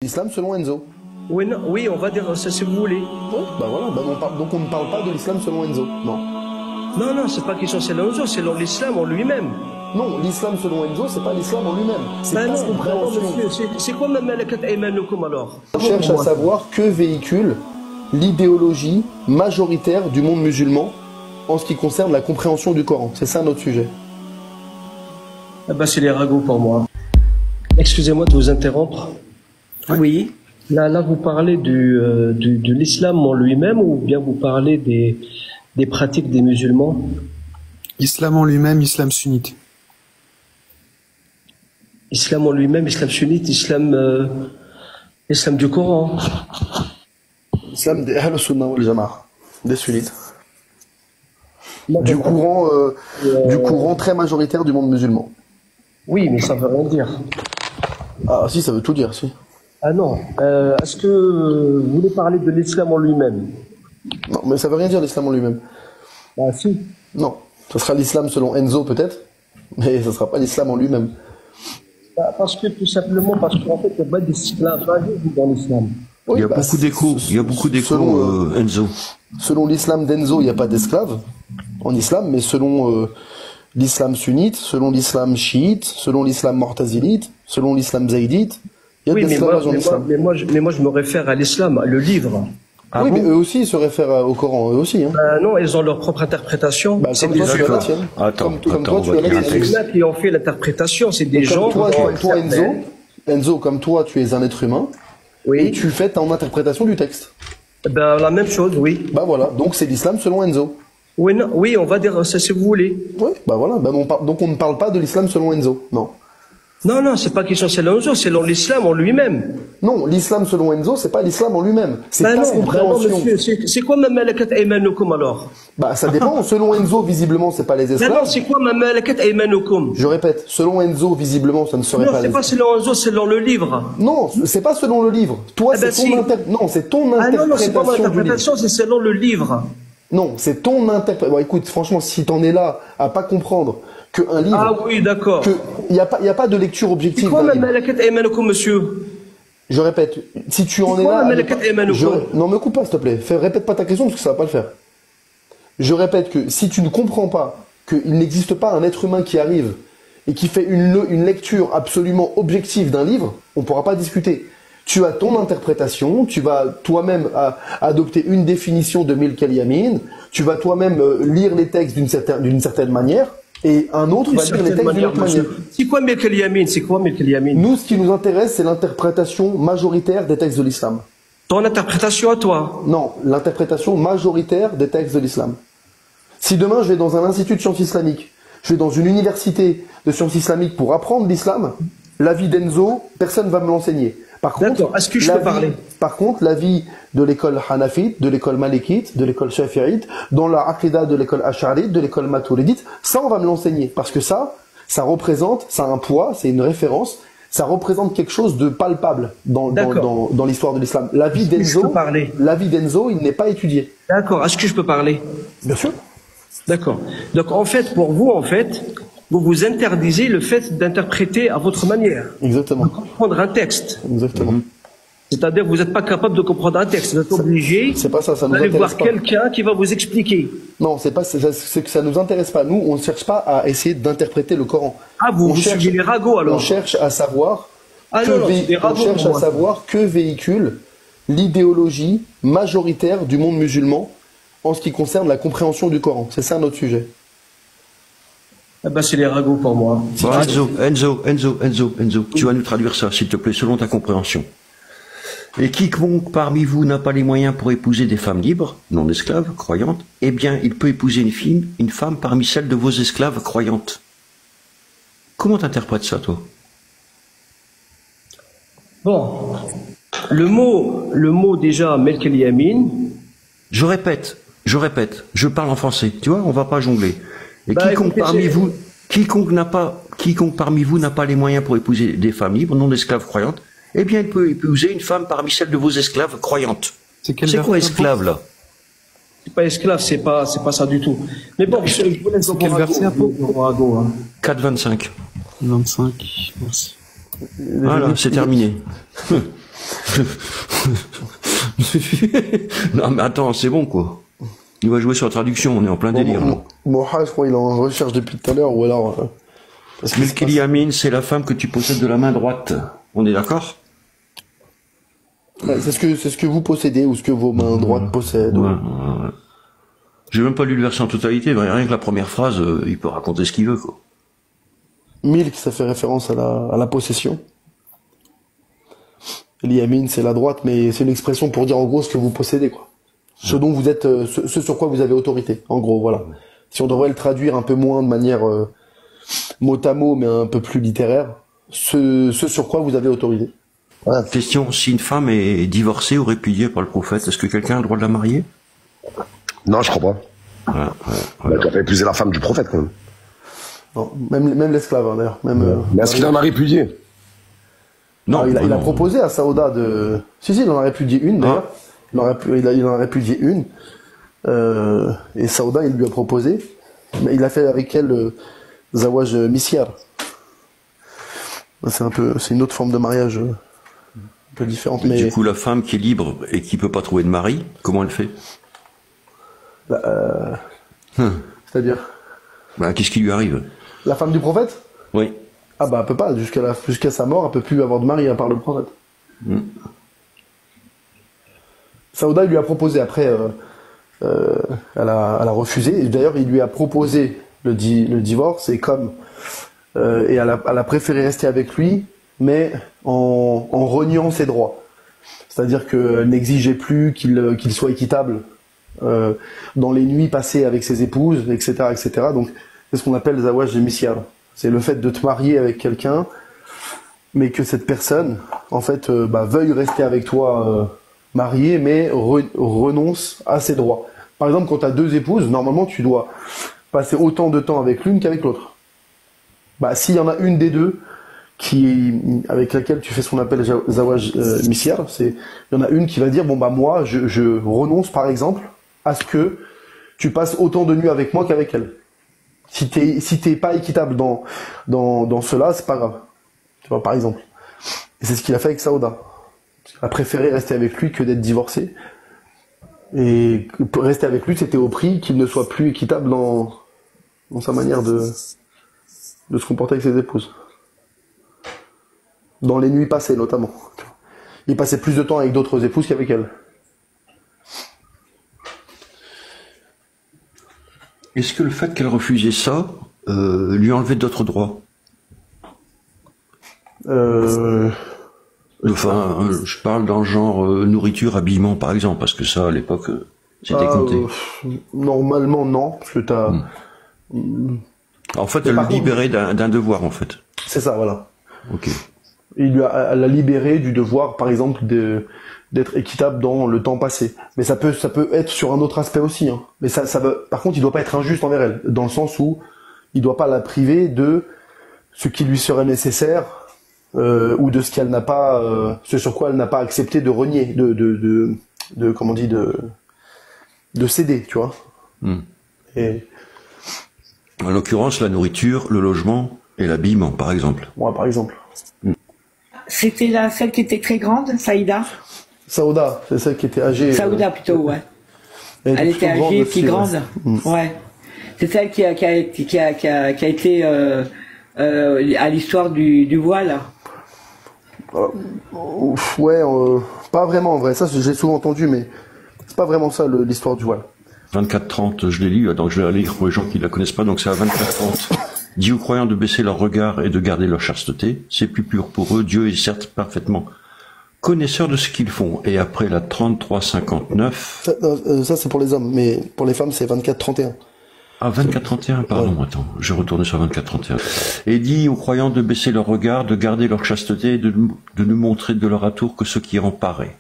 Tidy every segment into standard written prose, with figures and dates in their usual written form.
L'islam selon Enzo. Oui, non, oui, on va dire ça si vous voulez. Ouais, bah voilà, donc on ne parle pas de l'islam selon Enzo. Non. Non, non, c'est pas question selon Enzo, c'est selon l'islam en lui-même. Non, l'islam selon Enzo, c'est pas l'islam en lui-même. C'est Ben ta non, compréhension. monsieur, c'est quoi même malakat aymanukum alors? On cherche à savoir que véhicule l'idéologie majoritaire du monde musulman en ce qui concerne la compréhension du Coran. C'est ça notre sujet. Ah ben c'est les ragots pour moi. Excusez-moi de vous interrompre. Oui. Là, vous parlez de l'islam en lui-même ou bien vous parlez des pratiques des musulmans? Islam en lui-même, islam sunnite. Islam en lui-même, islam sunnite, islam du Coran. Islam des Ahl Sunnah wal Jama'a, des sunnites. Du courant très majoritaire du monde musulman. Oui, mais ça veut rien dire. Ah si, ça veut tout dire, si. Ah non. Est-ce que vous voulez parler de l'islam en lui-même? Non, mais ça veut rien dire l'islam en lui-même. Ah si. Non, ce sera l'islam selon Enzo peut-être, mais ce sera pas l'islam en lui-même. Parce que tout simplement, parce qu'en fait, il n'y a pas d'esclavagisme dans l'islam. Oui, il y a beaucoup d'échos, selon, Enzo. Selon l'islam d'Enzo, il n'y a pas d'esclaves en islam, mais selon l'islam sunnite, selon l'islam chiite, selon l'islam mortazilite, selon l'islam zaïdite, il y a d'esclavage en islam. Mais moi, je me réfère à l'islam, le livre. Ah oui, bon, mais eux aussi ils se réfèrent au Coran, eux aussi. Hein. Non, ils ont leur propre interprétation. Comme toi, tu as la tienne. Attends, toi, tu as la tienne. C'est là qui ont fait l'interprétation, c'est des gens. Toi, Enzo, comme toi, tu es un être humain. Oui. Et tu fais ton interprétation du texte. Ben, la même chose, oui. Bah voilà, donc c'est l'islam selon Enzo. Oui, non, oui, on va dire ça si vous voulez. Oui, bah voilà, donc on ne parle pas de l'islam selon Enzo, non. Non, non, c'est pas question selon Enzo, c'est selon l'islam en lui-même. Non, l'islam selon Enzo, c'est pas l'islam en lui-même. C'est ta compréhension. Non, monsieur, c'est quoi ma malakat aymanukum alors? Bah ça dépend, selon Enzo, visiblement, c'est pas les esclaves. Non, c'est quoi ma malakat aymanukum? Je répète, selon Enzo, visiblement, ça ne serait pas les esclaves. Non, c'est pas selon Enzo, c'est selon le livre. Non, c'est pas selon le livre. Toi, c'est ton interprétation. Ah non, c'est pas mon interprétation, c'est selon le livre. Non, c'est ton interprétation. Bon, écoute, franchement, si t'en es là à pas comprendre qu'un livre... Ah oui, d'accord. Il n'y a pas de lecture objective. C'est quoi ma malakat aymanukum, monsieur? Je répète, si tu en es là... Non, me coupe pas, s'il te plaît. Répète pas ta question, parce que ça va pas le faire. Je répète que si tu ne comprends pas qu'il n'existe pas un être humain qui arrive et qui fait une lecture absolument objective d'un livre, on ne pourra pas discuter. Tu as ton interprétation, tu vas toi-même adopter une définition de Milk al-Yamin, tu vas toi-même lire les textes d'une certaine manière, et un autre va lire les textes d'une autre manière. C'est quoi Milk al-Yamin? C'est quoi Milk al-Yamin? Nous, ce qui nous intéresse, c'est l'interprétation majoritaire des textes de l'islam. Ton interprétation à toi? Non, l'interprétation majoritaire des textes de l'islam. Si demain, je vais dans un institut de sciences islamiques, je vais dans une université de sciences islamiques pour apprendre l'islam, l'avis d'Enzo, personne ne va me l'enseigner. D'accord, est-ce que je peux parler? Par contre, l'avis de l'école Hanafite, de l'école Malikite, de l'école Shafi'ite, dans la Aqidah de l'école Ash'arite, de l'école Maturidite, ça on va me l'enseigner. Parce que ça représente, ça a un poids, c'est une référence, ça représente quelque chose de palpable dans l'histoire de l'islam. L'avis d'Enzo, il n'est pas étudié. D'accord, est-ce que je peux parler? Bien sûr. D'accord. Donc en fait, pour vous, vous vous interdisez le fait d'interpréter à votre manière. Exactement. De comprendre un texte. Exactement. C'est-à-dire que vous n'êtes pas capable de comprendre un texte. Vous êtes obligé d'aller voir quelqu'un qui va vous expliquer. Non, c'est que ça nous intéresse pas. Nous, on ne cherche pas à essayer d'interpréter le Coran. Ah, vous suivez les ragots alors? On cherche à savoir que véhicule l'idéologie majoritaire du monde musulman en ce qui concerne la compréhension du Coran. C'est ça notre sujet. Ah ben c'est les ragots pour moi. Enzo, tu vas nous traduire ça, s'il te plaît, selon ta compréhension. Et quiconque parmi vous n'a pas les moyens pour épouser des femmes libres, non esclaves, croyantes, eh bien, il peut épouser une femme parmi celles de vos esclaves croyantes. Comment t'interprètes ça, toi? Bon, le mot déjà, Milk al-Yamin. Je répète, je parle en français, tu vois, on va pas jongler. Et quiconque parmi vous n'a pas les moyens pour épouser des femmes libres, non esclaves croyantes, eh bien, il peut épouser une femme parmi celles de vos esclaves croyantes. C'est quoi esclave, là? C'est pas esclave, c'est pas ça du tout. Mais bon, je vous laisse quel verset, 4,25. 25, merci. Voilà, c'est terminé. Non, mais attends, c'est bon, quoi. Il va jouer sur la traduction, on est en plein délire. Moha, je crois, il est en recherche depuis tout à l'heure, ou alors... Milk Yamin, c'est la femme que tu possèdes de la main droite. On est d'accord? Ouais, c'est ce que vous possédez, ou ce que vos mains droites possèdent. Ouais. J'ai même pas lu le verset en totalité, rien que la première phrase, il peut raconter ce qu'il veut, quoi. Milk, ça fait référence à la possession. L'Yamin, c'est la droite, mais c'est une expression pour dire en gros ce que vous possédez, quoi. Ce dont vous êtes, ce sur quoi vous avez autorité, en gros, voilà. Si on devrait le traduire un peu moins de manière mot à mot, mais un peu plus littéraire, ce sur quoi vous avez autorité. Voilà. Question, si une femme est divorcée ou répudiée par le prophète, est-ce que quelqu'un a le droit de la marier? Non, je crois pas. Ouais. Tu as épouser la femme du prophète, quand même. Non, même l'esclave, hein, d'ailleurs. Mais est-ce qu'il en a répudié? Non, il a proposé à Saouda de... Si, il en a répudié une, d'ailleurs. Il en a répudié une. Et Saouda, il lui a proposé. Mais il a fait avec elle Zawaj Misyar. C'est une autre forme de mariage un peu différente. Mais... Du coup, la femme qui est libre et qui peut pas trouver de mari, comment elle fait? C'est-à-dire? Qu'est-ce qui lui arrive? La femme du prophète? Oui. Ah bah elle peut pas, jusqu'à sa mort, elle peut plus avoir de mari à part le prophète. Saouda lui a proposé, après elle a refusé, et d'ailleurs il lui a proposé le divorce, et et elle a préféré rester avec lui, mais en reniant ses droits. C'est-à-dire qu'elle n'exigeait plus qu'il soit équitable dans les nuits passées avec ses épouses, etc., etc. Donc c'est ce qu'on appelle Zawaj Misyar. C'est le fait de te marier avec quelqu'un, mais que cette personne, en fait, veuille rester avec toi mariée, mais renonce à ses droits. Par exemple, quand tu as deux épouses, normalement, tu dois passer autant de temps avec l'une qu'avec l'autre. S'il y en a une des deux avec laquelle tu fais ce qu'on appelle Zawaj Misyar, il y en a une qui va dire, moi, je renonce, par exemple, à ce que tu passes autant de nuits avec moi qu'avec elle. Si t'es pas équitable dans cela, c'est pas grave. Tu vois, par exemple. Et c'est ce qu'il a fait avec Saouda. Il a préféré rester avec lui que d'être divorcé. Et rester avec lui, c'était au prix qu'il ne soit plus équitable dans sa manière de se comporter avec ses épouses. Dans les nuits passées, notamment. Il passait plus de temps avec d'autres épouses qu'avec elle. Est-ce que le fait qu'elle refusait ça lui enlevait d'autres droits? Enfin, je parle dans le genre nourriture, habillement, par exemple, parce que ça, à l'époque, c'était compté. Normalement, non, parce que t'as... En fait, elle le libérait d'un devoir, en fait. C'est ça, voilà. Ok. Elle l'a libéré du devoir, par exemple, d'être équitable dans le temps passé. Mais ça peut être sur un autre aspect aussi, hein. Mais par contre, il doit pas être injuste envers elle, dans le sens où il doit pas la priver de ce qui lui serait nécessaire, ou de ce qu'elle n'a pas, ce sur quoi elle n'a pas accepté de renier, comment on dit, de céder, tu vois. Et en l'occurrence, la nourriture, le logement et l'habillement, par exemple. Ouais, par exemple. C'était celle qui était très grande, Saïda? Saouda, c'est celle qui était âgée. Saouda plutôt, ouais. Elle était âgée et puis grande. Ouais. C'est celle qui a été à l'histoire du voile. Ouais, pas vraiment en vrai. Ça, j'ai souvent entendu, mais c'est pas vraiment ça l'histoire du voile. 24-30, je l'ai lu, donc je vais la lire pour les gens qui la connaissent pas, donc c'est à 24-30. Dis aux croyants de baisser leur regard et de garder leur chasteté, c'est plus pur pour eux, Dieu est certes parfaitement connaisseur de ce qu'ils font. Et après la 33-59... Ça c'est pour les hommes, mais pour les femmes c'est 24-31. Ah, 24-31, pardon, ouais. Attends, je retourne sur 24-31. Et dis aux croyants de baisser leur regard, de garder leur chasteté, de ne montrer de leur atour que ce qui en paraît.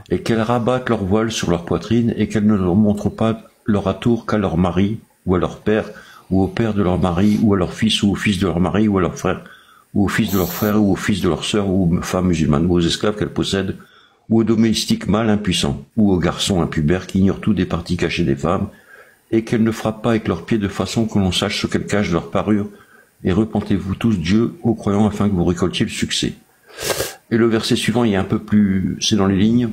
Et qu'elles rabattent leur voile sur leur poitrine et qu'elles ne leur montrent pas leur atour qu'à leur mari ou à leur père ou au père de leur mari ou à leur fils ou au fils de leur mari ou à leur frère ou au fils de leur frère ou au fils de leur sœur ou aux femmes musulmanes ou aux esclaves qu'elles possèdent ou aux domestiques mâles impuissants ou aux garçons impubères qui ignorent tout des parties cachées des femmes et qu'elles ne frappent pas avec leurs pieds de façon que l'on sache ce qu'elles cachent de leur parure et repentez-vous tous Dieu aux croyants afin que vous récoltiez le succès. Et le verset suivant, il est un peu plus, c'est dans les lignes.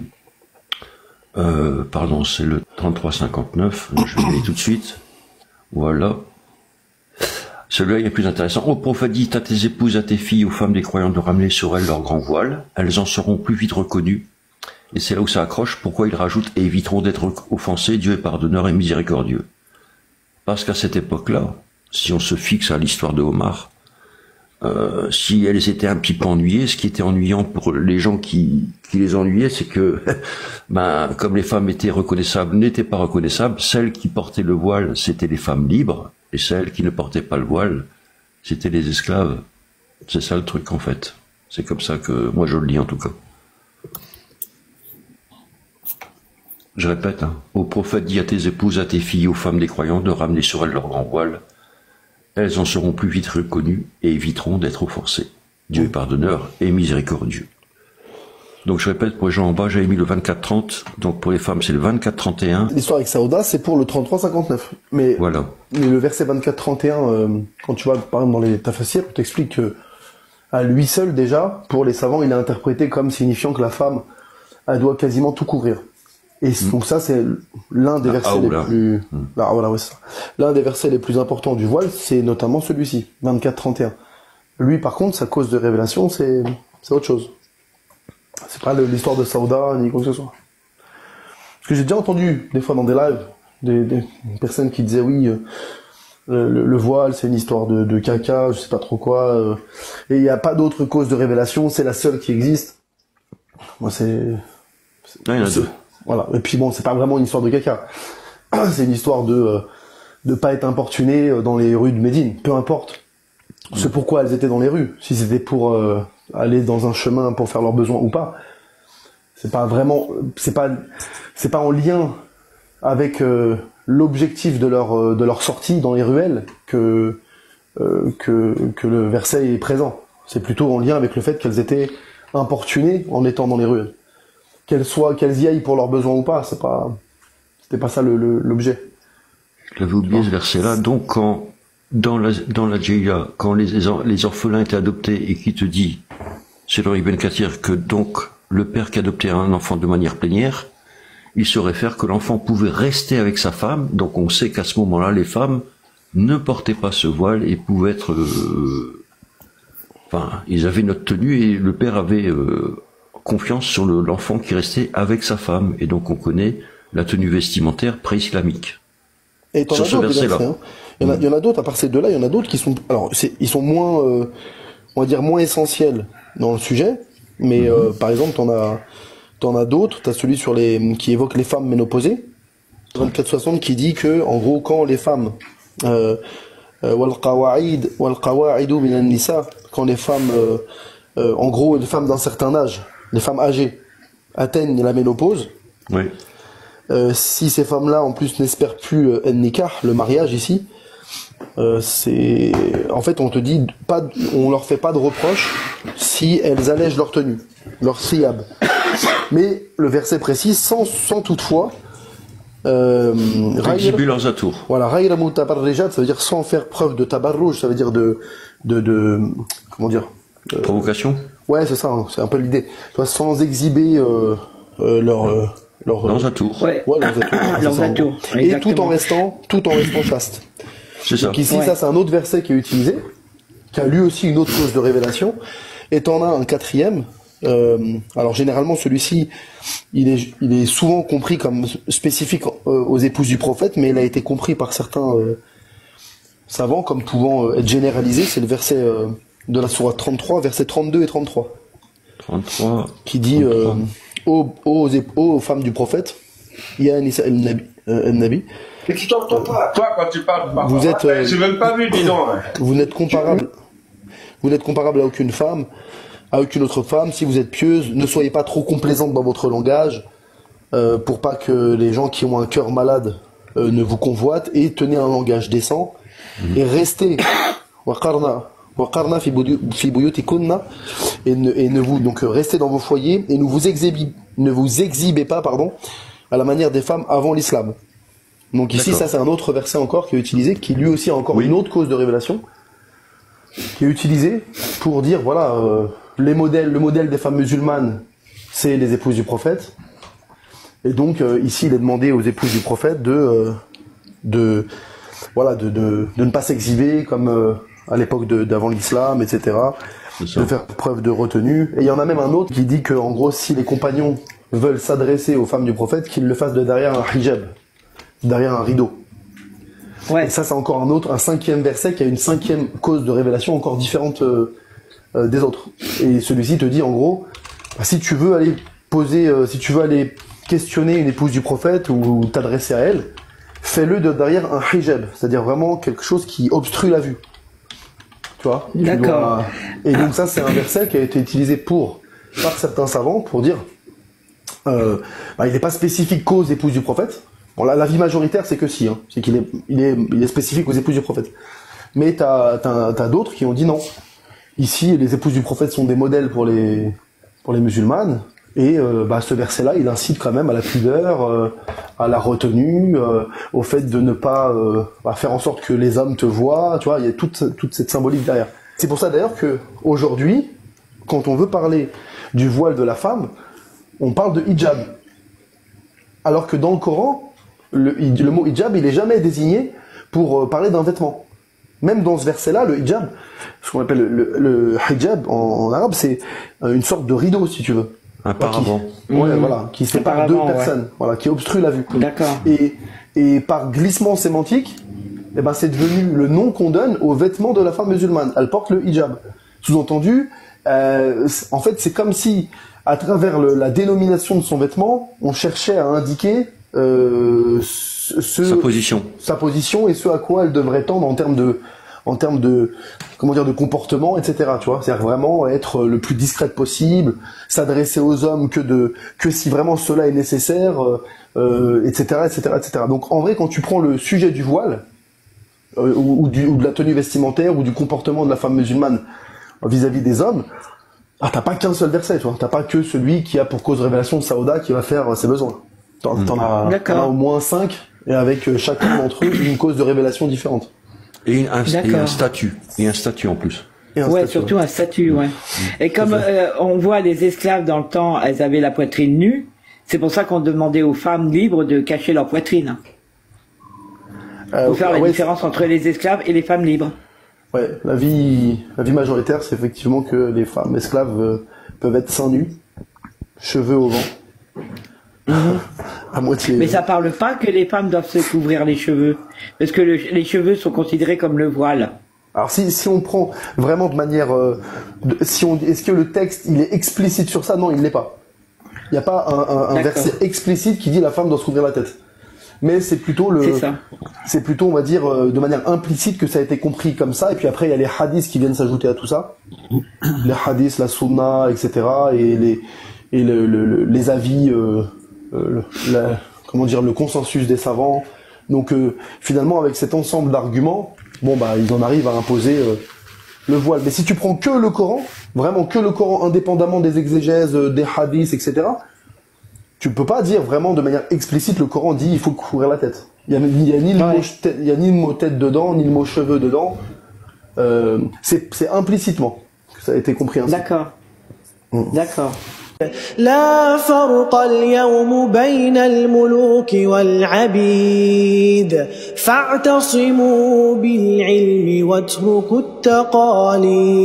Pardon, c'est le 33-59. Je vais y aller tout de suite. Voilà. Celui-là, il est plus intéressant. Ô prophète, dit à tes épouses, à tes filles, aux femmes des croyants de ramener sur elles leur grand voile. Elles en seront plus vite reconnues. Et c'est là où ça accroche. Pourquoi il rajoute et éviteront d'être offensés. Dieu est pardonneur et miséricordieux. Parce qu'à cette époque-là, si on se fixe à l'histoire de Omar, si elles étaient un petit peu ennuyées, ce qui était ennuyant pour les gens qui les ennuyaient, c'est que, comme les femmes étaient reconnaissables, n'étaient pas reconnaissables, celles qui portaient le voile, c'était les femmes libres, et celles qui ne portaient pas le voile, c'était les esclaves. C'est ça le truc, en fait. C'est comme ça que, moi je le lis en tout cas. Je répète, Ô prophète, dis à tes épouses, à tes filles, aux femmes des croyants, de ramener sur elles leur grand voile. Elles en seront plus vite reconnues et éviteront d'être offensées. Dieu est pardonneur et miséricordieux. Donc je répète, pour les gens en bas, j'avais mis le 24-30, donc pour les femmes c'est le 24-31. L'histoire avec Saouda, c'est pour le 33-59. Mais, voilà. Mais le verset 24-31, quand tu vas par exemple dans les Tafassirs, on t'explique que à lui seul déjà, pour les savants, il est interprété comme signifiant que la femme, elle doit quasiment tout couvrir. Et donc ça, c'est l'un des versets les plus... voilà, ouais, c'est ça. L'un des versets les plus importants du voile, c'est notamment celui-ci, 24-31. Lui, par contre, sa cause de révélation, c'est autre chose. C'est pas l'histoire de Saouda, ni quoi que ce soit. Parce que j'ai déjà entendu, des fois dans des lives, des personnes qui disaient, oui, le voile, c'est une histoire de caca, je sais pas trop quoi, et il n'y a pas d'autre cause de révélation, c'est la seule qui existe. Moi, il y en a deux. Voilà. Et puis bon, c'est pas vraiment une histoire de caca. C'est une histoire de pas être importuné dans les rues de Médine. Peu importe. C'est pourquoi elles étaient dans les rues. Si c'était pour aller dans un chemin pour faire leurs besoins ou pas. C'est pas vraiment, c'est pas en lien avec l'objectif de leur sortie dans les ruelles que le verset est présent. C'est plutôt en lien avec le fait qu'elles étaient importunées en étant dans les ruelles. Qu'elles y aillent pour leurs besoins ou pas, c'était pas ça l'objet. J'avais oublié ce verset-là. Donc, quand, dans la Djéhila, quand les orphelins étaient adoptés et qui te dit, selon Ibn Kathir, que donc, le père qui adoptait un enfant de manière plénière, il se réfère que l'enfant pouvait rester avec sa femme, donc on sait qu'à ce moment-là, les femmes ne portaient pas ce voile et pouvaient être, ils avaient notre tenue et le père avait, confiance sur l'enfant qui restait avec sa femme. Et donc on connaît la tenue vestimentaire pré-islamique. Et sur ce verset-là. Il y en a d'autres, à part ces deux-là, il y en a d'autres qui sont... Alors, ils sont moins, on va dire, moins essentiels dans le sujet. Mais par exemple, t'en as d'autres. T'as celui qui évoque les femmes ménopausées. 24-60 qui dit que, en gros, quand les femmes... وَالْقَوَاعِدُ مِنَ النِّسَاءِ quand les femmes... en gros, les femmes d'un certain âge, les femmes âgées, atteignent la ménopause. Oui. Si ces femmes-là, en plus, n'espèrent plus nikah, le mariage ici, c'est... En fait, on te dit, on leur fait pas de reproche si elles allègent leur tenue, leur siyab. Mais le verset précise, sans toutefois... exhiber leurs atours. Voilà, ghayra mutabarrijat, ça veut dire sans faire preuve de tabarrouj, ça veut dire de comment dire, provocation. Ouais, c'est ça, hein, c'est un peu l'idée. Sans exhiber leurs atours. Ouais, leurs atours. Et tout en restant chaste. C'est ça. Donc ici, ça c'est un autre verset qui est utilisé, qui a lui aussi une autre cause de révélation. Et t'en as un quatrième. Alors généralement celui-ci, il est souvent compris comme spécifique aux épouses du prophète, mais il a été compris par certains savants comme pouvant être généralisé. C'est le verset de la sourate 33, versets 32 et 33. 33. Qui dit aux femmes du prophète, Ya Nisa el-Nabi. Mais tu t'entends pas. Toi, quand tu parles, vous êtes, j'ai même pas vu, dis donc. Vous n'êtes comparable à aucune femme, à aucune autre femme. Si vous êtes pieuse, ne soyez pas trop complaisante dans votre langage, pour pas que les gens qui ont un cœur malade ne vous convoitent, et tenez un langage décent, et restez waqarna fi buyutikunna, et ne vous donc restez dans vos foyers et ne vous exhibez pas à la manière des femmes avant l'islam. Donc ici, ça c'est un autre verset encore qui est utilisé, qui lui aussi a encore une autre cause de révélation, qui est utilisé pour dire voilà, le modèle des femmes musulmanes, c'est les épouses du prophète. Et donc ici, il est demandé aux épouses du prophète de ne pas s'exhiber comme à l'époque d'avant l'islam, etc. De faire preuve de retenue. Et il y en a même un autre qui dit que, en gros, si les compagnons veulent s'adresser aux femmes du prophète, qu'ils le fassent de derrière un hijab, derrière un rideau. Ouais. Et ça, c'est encore un cinquième verset qui a une cinquième cause de révélation encore différente des autres. Et celui-ci te dit, en gros, si tu veux aller questionner une épouse du prophète ou t'adresser à elle, fais-le de derrière un hijab, c'est-à-dire vraiment quelque chose qui obstrue la vue. Tu vois ? D'accord. Et donc ça, c'est un verset qui a été utilisé par certains savants pour dire, il n'est pas spécifique qu'aux épouses du prophète. Bon, l'avis majoritaire, c'est que si, hein, c'est qu'il est spécifique aux épouses du prophète. Mais t'as d'autres qui ont dit non. Ici, les épouses du prophète sont des modèles pour les musulmanes. Et ce verset-là, il incite quand même à la pudeur, à la retenue, au fait de ne pas faire en sorte que les hommes te voient. Tu vois, il y a toute cette symbolique derrière. C'est pour ça d'ailleurs que aujourd'hui, quand on veut parler du voile de la femme, on parle de hijab. Alors que dans le Coran, le mot hijab, il est jamais désigné pour parler d'un vêtement. Même dans ce verset-là, le hijab, ce qu'on appelle le hijab en arabe, c'est une sorte de rideau, si tu veux. Un paravent. Qui sépare deux personnes, qui obstrue la vue. D'accord. Et par glissement sémantique, c'est devenu le nom qu'on donne aux vêtements de la femme musulmane. Elle porte le hijab. Sous-entendu, en fait, c'est comme si, à travers la dénomination de son vêtement, on cherchait à indiquer sa position et ce à quoi elle devrait tendre en termes de de comportement, etc. Tu vois, c'est-à-dire vraiment être le plus discrète possible, s'adresser aux hommes que si vraiment cela est nécessaire, etc. Donc en vrai, quand tu prends le sujet du voile ou de la tenue vestimentaire ou du comportement de la femme musulmane vis-à-vis des hommes, t'as pas qu'un seul verset, tu vois, t'as pas que celui qui a pour cause révélation de Saouda qui va faire ses besoins. T'en as au moins 5 et avec chacun d'entre eux une cause de révélation différente. Et un statut. Et un statut en plus. Surtout un statut, ouais. Et comme on voit les esclaves dans le temps, elles avaient la poitrine nue, c'est pour ça qu'on demandait aux femmes libres de cacher leur poitrine. Pour faire la différence entre les esclaves et les femmes libres. Ouais, la vie majoritaire, c'est effectivement que les femmes esclaves peuvent être seins nus, cheveux au vent. À moitié. Mais ça parle pas que les femmes doivent se couvrir les cheveux, parce que les cheveux sont considérés comme le voile. Alors si on prend vraiment de manière, est-ce que le texte il est explicite sur ça? Non, il l'est pas. Il n'y a pas un verset explicite qui dit la femme doit se couvrir la tête. Mais c'est plutôt on va dire de manière implicite que ça a été compris comme ça. Et puis après il y a les hadiths qui viennent s'ajouter à tout ça, les hadiths, la sunna, etc. et les avis. Le consensus des savants. Donc finalement avec cet ensemble d'arguments, ils en arrivent à imposer le voile. Mais si tu prends que le Coran, vraiment que le Coran indépendamment des exégèses, des hadiths, etc., tu peux pas dire vraiment de manière explicite le Coran dit il faut couvrir la tête. Il y a ni le mot tête dedans, ni le mot cheveux dedans. C'est implicitement que ça a été compris ainsi. D'accord. D'accord. لا فرق اليوم بين الملوك والعبيد فاعتصموا بالعلم واتركوا التقاليد